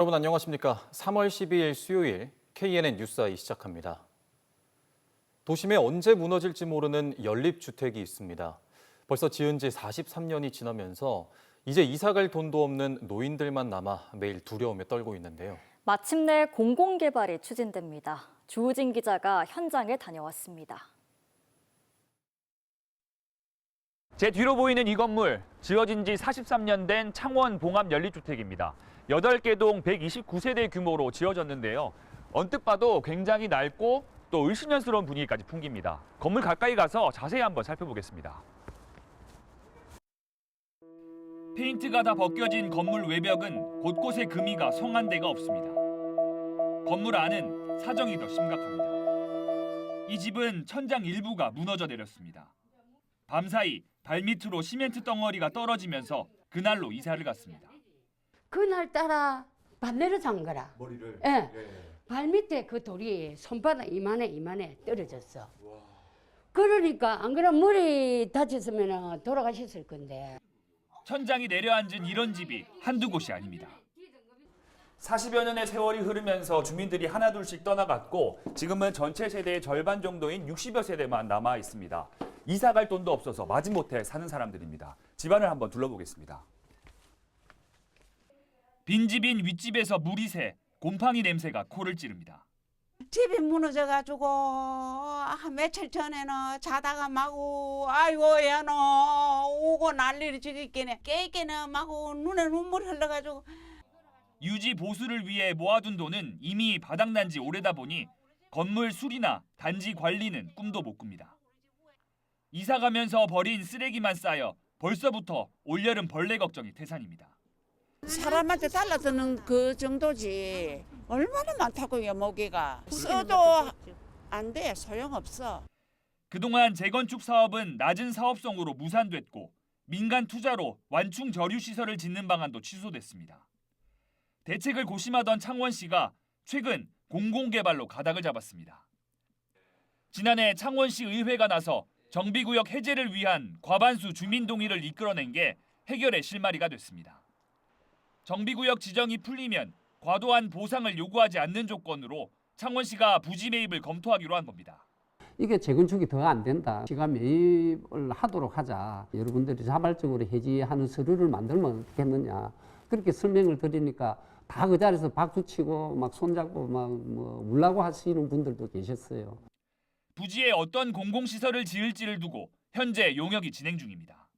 여러분 안녕하십니까? 3월 12일 수요일 KNN 뉴스아이 시작합니다. 도심에 언제 무너질지 모르는 연립주택이 있습니다. 벌써 지은 지 43년이 지나면서 이제 이사갈 돈도 없는 노인들만 남아 매일 두려움에 떨고 있는데요. 마침내 공공개발이 추진됩니다. 주우진 기자가 현장에 다녀왔습니다. 제 뒤로 보이는 이 건물, 지어진 지 43년 된 창원 봉합 연립주택입니다. 8개 동 129세대 규모로 지어졌는데요. 언뜻 봐도 굉장히 낡고 또 을씨년스러운 분위기까지 풍깁니다. 건물 가까이 가서 자세히 한번 살펴보겠습니다. 페인트가 다 벗겨진 건물 외벽은 곳곳에 금이가 성한 데가 없습니다. 건물 안은 사정이 더 심각합니다. 이 집은 천장 일부가 무너져 내렸습니다. 밤사이 발밑으로 시멘트 덩어리가 떨어지면서 그날로 이사를 갔습니다. 그날따라 발레를 잔 거라. 머리를? 예. 예. 발밑에 그 돌이 손바닥 이만해 떨어졌어. 와. 그러니까 안 그러면 머리 다쳤으면 돌아가셨을 건데. 천장이 내려앉은 이런 집이 한두 곳이 아닙니다. 40여 년의 세월이 흐르면서 주민들이 하나둘씩 떠나갔고 지금은 전체 세대의 절반 정도인 60여 세대만 남아 있습니다. 이사 갈 돈도 없어서 마지못해 사는 사람들입니다. 집안을 한번 둘러보겠습니다. 빈집인 윗집에서 물이 새 곰팡이 냄새가 코를 찌릅니다. 집이 무너져가지고 한 며칠 전에는 자다가 마구 아이고 야너 오고 난리를 지겠겠네 깨있게는 마구 눈에 눈물 흘러가지고. 유지 보수를 위해 모아둔 돈은 이미 바닥난 지 오래다 보니 건물 수리나 단지 관리는 꿈도 못 꿉니다. 이사 가면서 버린 쓰레기만 쌓여 벌써부터 올여름 벌레 걱정이 태산입니다. 사람한테 달라드는 그 정도지 얼마나 많다고요. 모기가 써도 안 돼. 소용없어. 그동안 재건축 사업은 낮은 사업성으로 무산됐고 민간 투자로 완충 저류 시설을 짓는 방안도 취소됐습니다. 대책을 고심하던 창원시가 최근 공공개발로 가닥을 잡았습니다. 지난해 창원시 의회가 나서 정비구역 해제를 위한 과반수 주민 동의를 이끌어낸 게 해결의 실마리가 됐습니다. 정비구역 지정이 풀리면 과도한 보상을 요구하지 않는 조건으로 창원시가 부지 매입을 검토하기로 한 겁니다. 이게 재건축이 더 안 된다. 시가 매입을 하도록 하자. 여러분들이 자발적으로 해지하는 서류를 만들면 어떻겠느냐. 그렇게 설명을 드리니까 다 그 자리에서 박수치고 막 손잡고 막 울라고 하시는 분들도 계셨어요. 부지에 어떤 공공시설을 지을지를 두고 현재 용역이 진행 중입니다.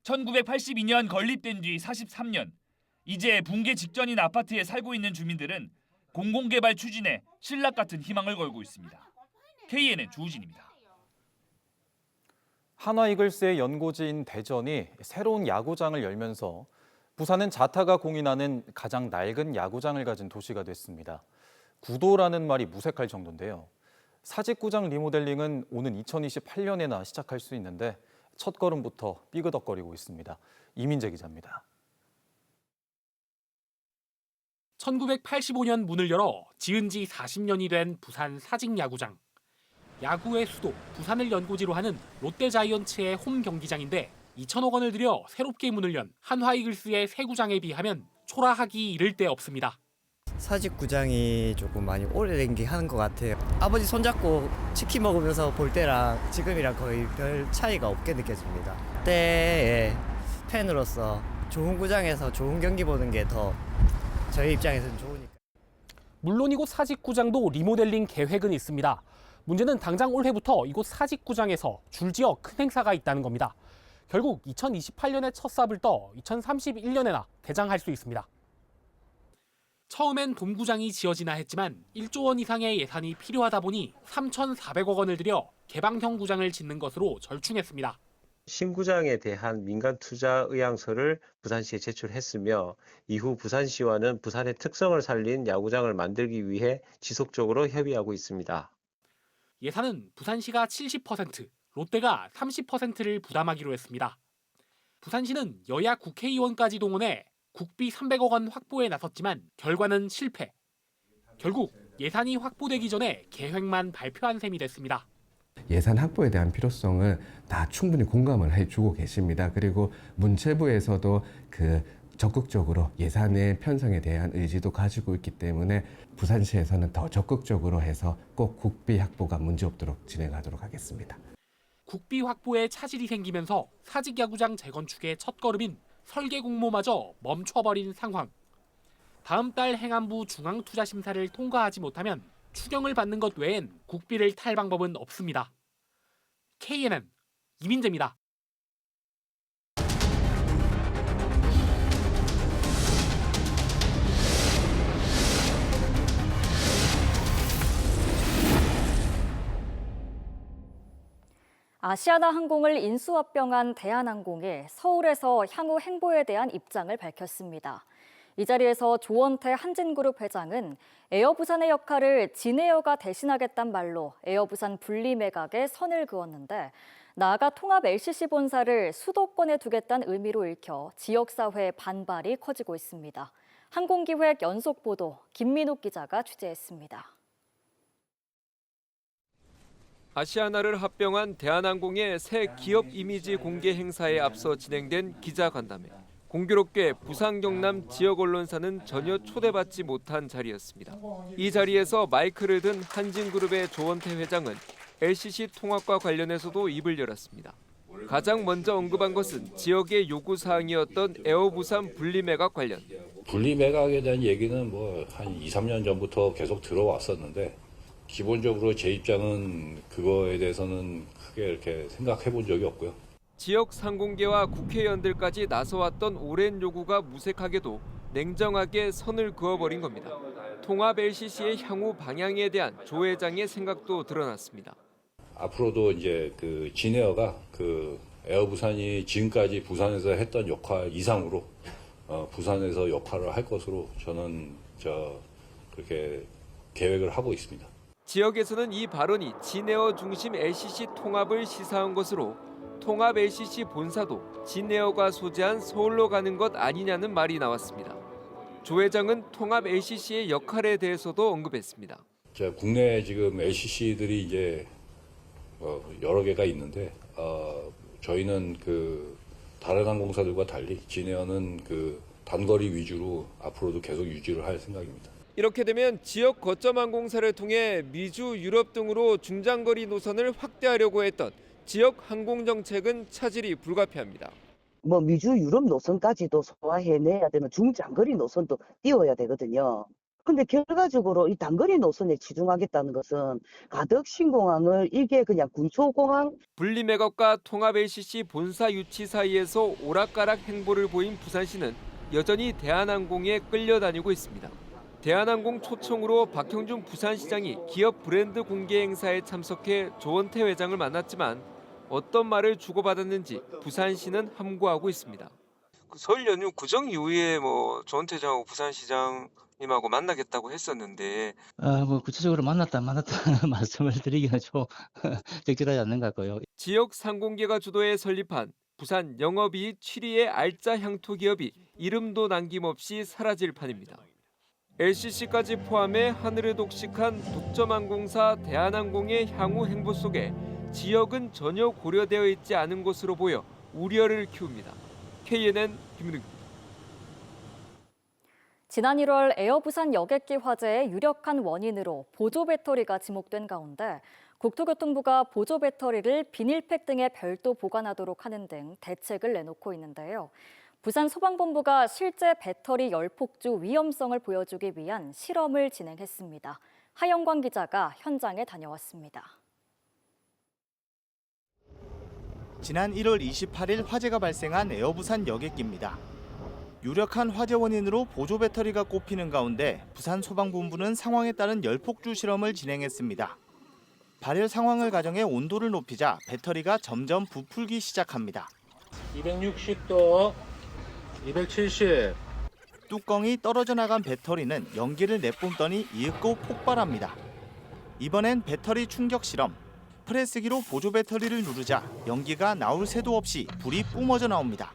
1982년 건립된 뒤 43년, 이제 붕괴 직전인 아파트에 살고 있는 주민들은 공공개발 추진에 신락 같은 희망을 걸고 있습니다. KNN 주우진입니다. 한화이글스의 연고지인 대전이 새로운 야구장을 열면서 부산은 자타가 공인하는 가장 낡은 야구장을 가진 도시가 됐습니다. 구도라는 말이 무색할 정도인데요. 사직구장 리모델링은 오는 2028년에나 시작할 수 있는데 첫걸음부터 삐그덕거리고 있습니다. 이민재 기자입니다. 1985년 문을 열어 지은 지 40년이 된 부산 사직야구장. 야구의 수도 부산을 연고지로 하는 롯데자이언츠의 홈 경기장인데 2천억 원을 들여 새롭게 문을 연 한화이글스의 새 구장에 비하면 초라하기 이를 데 없습니다. 사직구장이 조금 많이 오래된 게 하는 것 같아요. 아버지 손잡고 치킨 먹으면서 볼 때랑 지금이랑 거의 별 차이가 없게 느껴집니다. 그때의 팬으로서 좋은 구장에서 좋은 경기 보는 게 더 저희 입장에서는 좋으니까. 물론 이곳 사직구장도 리모델링 계획은 있습니다. 문제는 당장 올해부터 이곳 사직구장에서 줄지어 큰 행사가 있다는 겁니다. 결국 2028년에 첫 삽을 떠 2031년에나 개장할 수 있습니다. 처음엔 돔구장이 지어지나 했지만 1조 원 이상의 예산이 필요하다 보니 3,400억 원을 들여 개방형 구장을 짓는 것으로 절충했습니다. 신구장에 대한 민간 투자 의향서를 부산시에 제출했으며 이후 부산시와는 부산의 특성을 살린 야구장을 만들기 위해 지속적으로 협의하고 있습니다. 예산은 부산시가 70%, 롯데가 30%를 부담하기로 했습니다. 부산시는 여야 국회의원까지 동원해 국비 300억 원 확보에 나섰지만 결과는 실패. 결국 예산이 확보되기 전에 계획만 발표한 셈이 됐습니다. 예산 확보에 대한 필요성을 다 충분히 공감을 해주고 계십니다. 그리고 문체부에서도 그 적극적으로 예산의 편성에 대한 의지도 가지고 있기 때문에 부산시에서는 더 적극적으로 해서 꼭 국비 확보가 문제없도록 진행하도록 하겠습니다. 국비 확보에 차질이 생기면서 사직야구장 재건축의 첫걸음인 설계 공모마저 멈춰버린 상황. 다음 달 행안부 중앙투자심사를 통과하지 못하면 추경을 받는 것 외엔 국비를 탈 방법은 없습니다. KNN 이민재입니다. 아시아나 항공을 인수합병한 대한항공이 서울에서 향후 행보에 대한 입장을 밝혔습니다. 이 자리에서 조원태 한진그룹 회장은 에어부산의 역할을 진에어가 대신하겠다는 말로 에어부산 분리 매각에 선을 그었는데 나아가 통합 LCC 본사를 수도권에 두겠다는 의미로 읽혀 지역사회의 반발이 커지고 있습니다. 항공기획 연속 보도 김민욱 기자가 취재했습니다. 아시아나를 합병한 대한항공의 새 기업 이미지 공개 행사에 앞서 진행된 기자간담회. 공교롭게 부산 경남 지역 언론사는 전혀 초대받지 못한 자리였습니다. 이 자리에서 마이크를 든 한진그룹의 조원태 회장은 LCC 통합과 관련해서도 입을 열었습니다. 가장 먼저 언급한 것은 지역의 요구사항이었던 에어부산 분리매각 관련. 분리매각에 대한 얘기는 한 2, 3년 전부터 계속 들어왔었는데 기본적으로 제 입장은 그거에 대해서는 크게 이렇게 생각해 본 적이 없고요. 지역 상공계와 국회의원들까지 나서왔던 오랜 요구가 무색하게도 냉정하게 선을 그어버린 겁니다. 통합 LCC의 향후 방향에 대한 조 회장의 생각도 드러났습니다. 앞으로도 이제 그 진에어가 그 에어부산이 지금까지 부산에서 했던 역할 이상으로 부산에서 역할을 할 것으로 저는 그렇게 계획을 하고 있습니다. 지역에서는 이 발언이 진에어 중심 LCC 통합을 시사한 것으로 통합 LCC 본사도 진에어가 소재한 서울로 가는 것 아니냐는 말이 나왔습니다. 조 회장은 통합 LCC의 역할에 대해서도 언급했습니다. 국내에 지금 LCC들이 이제 여러 개가 있는데 저희는 그 다른 항공사들과 달리 진에어는 그 단거리 위주로 앞으로도 계속 유지를 할 생각입니다. 이렇게 되면 지역 거점 항공사를 통해 미주, 유럽 등으로 중장거리 노선을 확대하려고 했던 지역 항공 정책은 차질이 불가피합니다. 미주, 유럽 노선까지도 소화해내야 되면 중장거리 노선도 띄워야 되거든요. 근데 결과적으로 이 단거리 노선에 치중하겠다는 것은 가덕 신공항을 이게 그냥 군초공항. 분리매각과 통합 LCC 본사 유치 사이에서 오락가락 행보를 보인 부산시는 여전히 대한항공에 끌려다니고 있습니다. 대한항공 초청으로 박형준 부산시장이 기업 브랜드 공개 행사에 참석해 조원태 회장을 만났지만 어떤 말을 주고받았는지 부산시는 함구하고 있습니다. 설 연휴 구정 이후에 조원태 회장하고 부산시장님하고 만나겠다고 했었는데 구체적으로 만났다 말씀을 드리기는 좀 적절하지 않는 것 같고요. 지역 상공계가 주도해 설립한 부산 영업이익 7위의 알짜 향토 기업이 이름도 남김없이 사라질 판입니다. LCC까지 포함해 하늘을 독식한 독점항공사 대한항공의 향후 행보 속에 지역은 전혀 고려되어 있지 않은 것으로 보여 우려를 키웁니다. KNN 김민욱입니다. 지난 1월 에어부산 여객기 화재의 유력한 원인으로 보조 배터리가 지목된 가운데 국토교통부가 보조 배터리를 비닐팩 등에 별도 보관하도록 하는 등 대책을 내놓고 있는데요. 부산 소방본부가 실제 배터리 열폭주 위험성을 보여주기 위한 실험을 진행했습니다. 하영광 기자가 현장에 다녀왔습니다. 지난 1월 28일 화재가 발생한 에어부산 여객기입니다. 유력한 화재 원인으로 보조 배터리가 꼽히는 가운데 부산 소방본부는 상황에 따른 열폭주 실험을 진행했습니다. 발열 상황을 가정해 온도를 높이자 배터리가 점점 부풀기 시작합니다. 260도, 270. 뚜껑이 떨어져 나간 배터리는 연기를 내뿜더니 이윽고 폭발합니다. 이번엔 배터리 충격 실험. 프레스기로 보조 배터리를 누르자 연기가 나올 새도 없이 불이 뿜어져 나옵니다.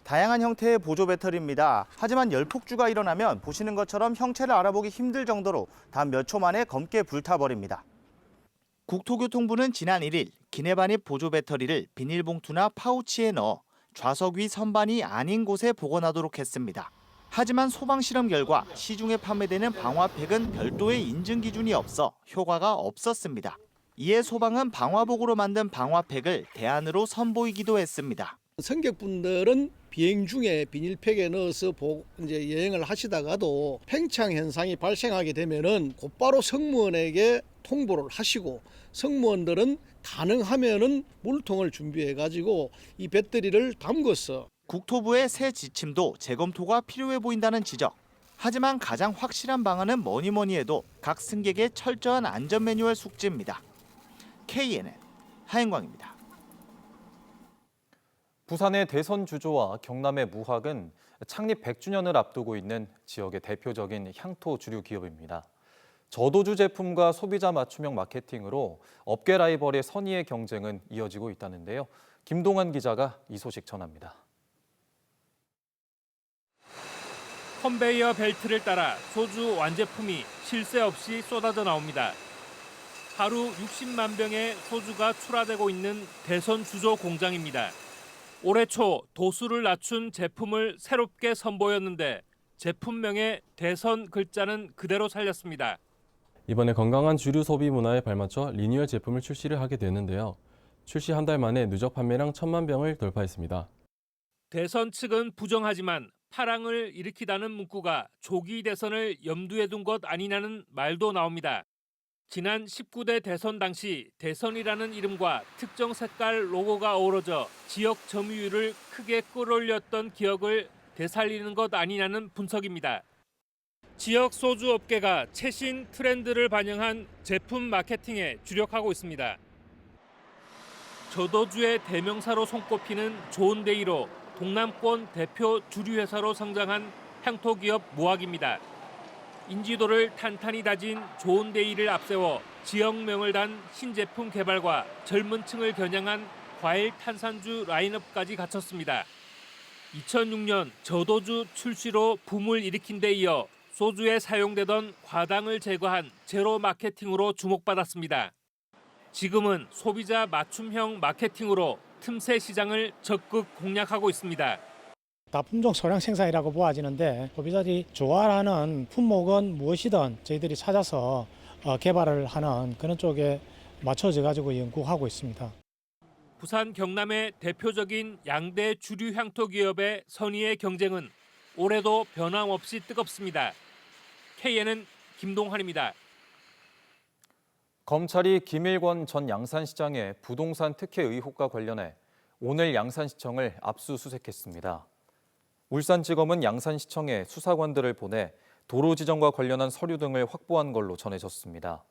다양한 형태의 보조 배터리입니다. 하지만 열폭주가 일어나면 보시는 것처럼 형체를 알아보기 힘들 정도로 단 몇 초 만에 검게 불타버립니다. 국토교통부는 지난 1일 기내 반입 보조 배터리를 비닐봉투나 파우치에 넣어 좌석 위 선반이 아닌 곳에 보관하도록 했습니다. 하지만 소방 실험 결과 시중에 판매되는 방화팩은 별도의 인증 기준이 없어 효과가 없었습니다. 이에 소방은 방화복으로 만든 방화팩을 대안으로 선보이기도 했습니다. 승객분들은 비행 중에 비닐팩에 넣어서 이제 여행을 하시다가도 팽창 현상이 발생하게 되면은 곧바로 승무원에게 통보를 하시고, 승무원들은 가능하면은 물통을 준비해 가지고 이 배터리를 담궈서. 국토부의 새 지침도 재검토가 필요해 보인다는 지적. 하지만 가장 확실한 방안은 뭐니 해도 각 승객의 철저한 안전 매뉴얼 숙지입니다. KNN 하영광입니다. 부산의 대선 주조와 경남의 무학은 창립 100주년을 앞두고 있는 지역의 대표적인 향토 주류 기업입니다. 저도주 제품과 소비자 맞춤형 마케팅으로 업계 라이벌의 선의의 경쟁은 이어지고 있다는데요. 김동환 기자가 이 소식 전합니다. 컨베이어 벨트를 따라 소주 완제품이 쉴 새 없이 쏟아져 나옵니다. 하루 60만 병의 소주가 출하되고 있는 대선 주조 공장입니다. 올해 초 도수를 낮춘 제품을 새롭게 선보였는데 제품명에 대선 글자는 그대로 살렸습니다. 이번에 건강한 주류 소비 문화에 발맞춰 리뉴얼 제품을 출시를 하게 되는데요. 출시 한 달 만에 누적 판매량 1,000만 병을 돌파했습니다. 대선 측은 부정하지만 파랑을 일으키다는 문구가 조기 대선을 염두에 둔 것 아니냐는 말도 나옵니다. 지난 19대 대선 당시 대선이라는 이름과 특정 색깔 로고가 어우러져 지역 점유율을 크게 끌어올렸던 기억을 되살리는 것 아니냐는 분석입니다. 지역 소주 업계가 최신 트렌드를 반영한 제품 마케팅에 주력하고 있습니다. 저도주의 대명사로 손꼽히는 좋은데이로 동남권 대표 주류회사로 성장한 향토 기업 무학입니다. 인지도를 탄탄히 다진 좋은데이를 앞세워 지역명을 단 신제품 개발과 젊은 층을 겨냥한 과일 탄산주 라인업까지 갖췄습니다. 2006년 저도주 출시로 붐을 일으킨 데 이어 소주에 사용되던 과당을 제거한 제로 마케팅으로 주목받았습니다. 지금은 소비자 맞춤형 마케팅으로 틈새 시장을 적극 공략하고 있습니다. 다품종 소량 생산이라고 보아지는데 소비자들이 좋아하는 품목은 무엇이든 저희들이 찾아서 개발을 하는 그런 쪽에 맞춰져 가지고 연구하고 있습니다. 부산 경남의 대표적인 양대 주류 향토 기업의 선의의 경쟁은 올해도 변함없이 뜨겁습니다. KNN 김동환입니다. 검찰이 김일권 전 양산시장의 부동산 특혜 의혹과 관련해 오늘 양산시청을 압수수색했습니다. 울산지검은 양산시청에 수사관들을 보내 도로 지정과 관련한 서류 등을 확보한 걸로 전해졌습니다.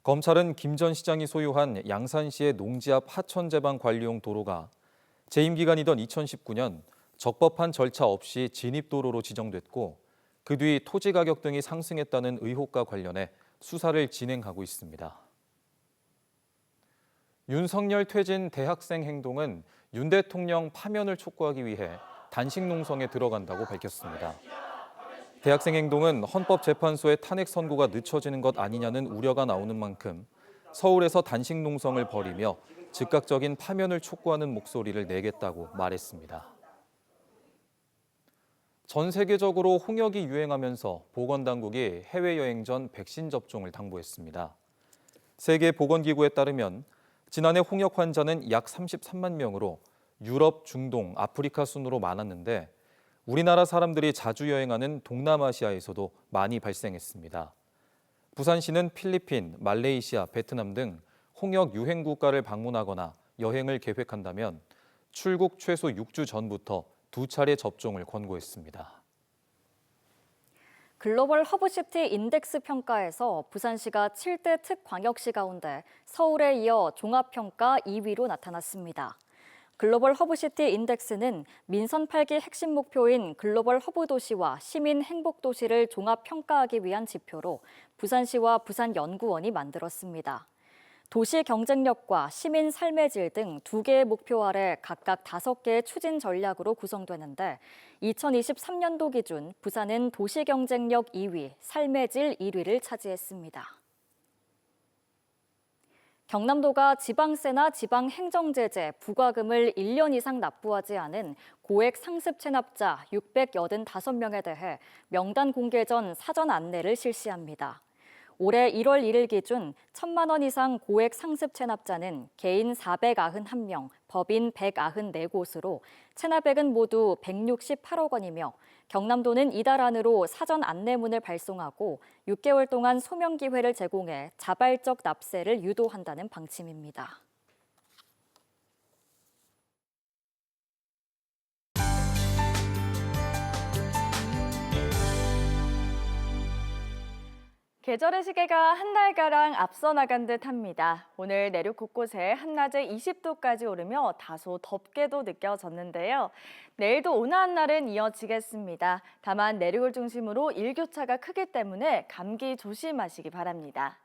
검찰은 김 전 시장이 소유한 양산시의 농지 앞 하천제방 관리용 도로가 재임 기간이던 2019년 적법한 절차 없이 진입도로로 지정됐고 그 뒤 토지 가격 등이 상승했다는 의혹과 관련해 수사를 진행하고 있습니다. 윤석열 퇴진 대학생 행동은 윤 대통령 파면을 촉구하기 위해 단식 농성에 들어간다고 밝혔습니다. 대학생 행동은 헌법재판소의 탄핵 선고가 늦춰지는 것 아니냐는 우려가 나오는 만큼 서울에서 단식 농성을 벌이며 즉각적인 파면을 촉구하는 목소리를 내겠다고 말했습니다. 전 세계적으로 홍역이 유행하면서 보건당국이 해외여행 전 백신 접종을 당부했습니다. 세계보건기구에 따르면 지난해 홍역 환자는 약 33만 명으로 유럽, 중동, 아프리카 순으로 많았는데 우리나라 사람들이 자주 여행하는 동남아시아에서도 많이 발생했습니다. 부산시는 필리핀, 말레이시아, 베트남 등 홍역 유행 국가를 방문하거나 여행을 계획한다면 출국 최소 6주 전부터 2차례 접종을 권고했습니다. 글로벌 허브시티 인덱스 평가에서 부산시가 7대 특광역시 가운데 서울에 이어 종합평가 2위로 나타났습니다. 글로벌 허브시티 인덱스는 민선 8기 핵심 목표인 글로벌 허브도시와 시민 행복도시를 종합평가하기 위한 지표로 부산시와 부산연구원이 만들었습니다. 도시 경쟁력과 시민 삶의 질 등 2개의 목표 아래 각각 5개의 추진 전략으로 구성되는데 2023년도 기준 부산은 도시 경쟁력 2위, 삶의 질 1위를 차지했습니다. 경남도가 지방세나 지방행정제재, 부과금을 1년 이상 납부하지 않은 고액 상습 체납자 685명에 대해 명단 공개 전 사전 안내를 실시합니다. 올해 1월 1일 기준 1,000만 원 이상 고액 상습 체납자는 개인 491명, 법인 194곳으로 체납액은 모두 168억 원이며 경남도는 이달 안으로 사전 안내문을 발송하고 6개월 동안 소명 기회를 제공해 자발적 납세를 유도한다는 방침입니다. 계절의 시계가 한 달가량 앞서 나간 듯 합니다. 오늘 내륙 곳곳에 한낮에 20도까지 오르며 다소 덥게도 느껴졌는데요. 내일도 온화한 날은 이어지겠습니다. 다만 내륙을 중심으로 일교차가 크기 때문에 감기 조심하시기 바랍니다.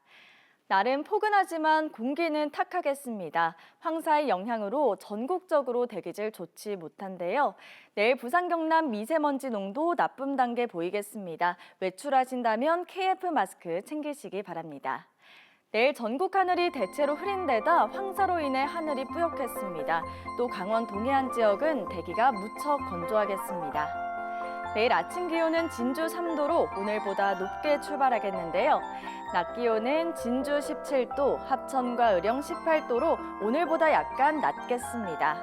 날은 포근하지만 공기는 탁하겠습니다. 황사의 영향으로 전국적으로 대기질 좋지 못한데요. 내일 부산 경남 미세먼지 농도 나쁨 단계 보이겠습니다. 외출하신다면 KF 마스크 챙기시기 바랍니다. 내일 전국 하늘이 대체로 흐린 데다 황사로 인해 하늘이 뿌옇겠습니다. 또 강원 동해안 지역은 대기가 무척 건조하겠습니다. 내일 아침 기온은 진주 3도로 오늘보다 높게 출발하겠는데요. 낮 기온은 진주 17도, 합천과 의령 18도로 오늘보다 약간 낮겠습니다.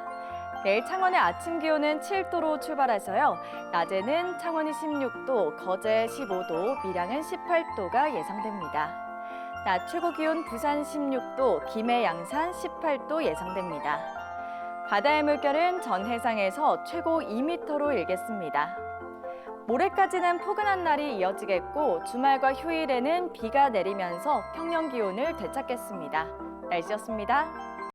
내일 창원의 아침 기온은 7도로 출발해서요. 낮에는 창원이 16도, 거제 15도, 밀양은 18도가 예상됩니다. 낮 최고 기온 부산 16도, 김해 양산 18도 예상됩니다. 바다의 물결은 전 해상에서 최고 2m로 일겠습니다. 모레까지는 포근한 날이 이어지겠고 주말과 휴일에는 비가 내리면서 평년 기온을 되찾겠습니다. 날씨였습니다.